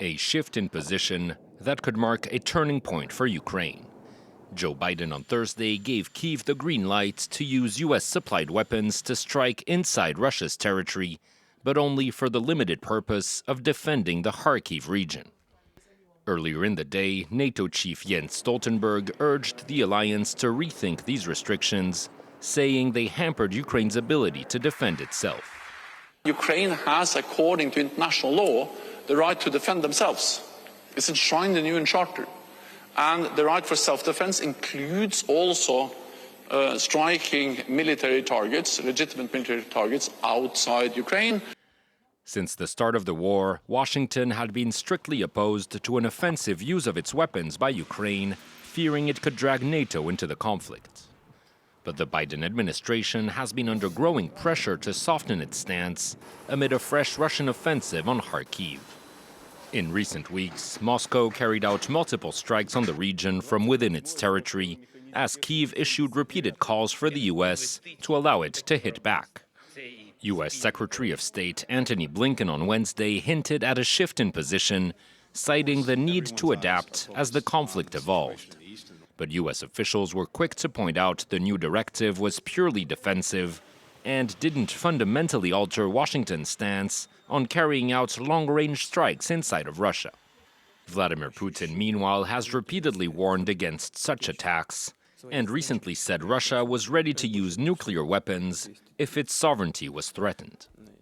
a shift in position that could mark a turning point for Ukraine. Joe Biden on Thursday gave Kyiv the green light to use U.S.-supplied weapons to strike inside Russia's territory, but only for the limited purpose of defending the Kharkiv region. Earlier in the day, NATO chief Jens Stoltenberg urged the alliance to rethink these restrictions, saying they hampered Ukraine's ability to defend itself. Ukraine has, according to international law, the right to defend themselves. It's enshrined in the UN Charter. And the right for self-defense includes also striking military targets, legitimate military targets outside Ukraine. Since the start of the war, Washington had been strictly opposed to an offensive use of its weapons by Ukraine, fearing it could drag NATO into the conflict. But the Biden administration has been under growing pressure to soften its stance amid a fresh Russian offensive on Kharkiv. In recent weeks, Moscow carried out multiple strikes on the region from within its territory, as Kyiv issued repeated calls for the U.S. to allow it to hit back. U.S. Secretary of State Antony Blinken on Wednesday hinted at a shift in position, citing the need to adapt as the conflict evolved. But U.S. officials were quick to point out the new directive was purely defensive and didn't fundamentally alter Washington's stance on carrying out long-range strikes inside of Russia. Vladimir Putin, meanwhile, has repeatedly warned against such attacks and recently said Russia was ready to use nuclear weapons if its sovereignty was threatened.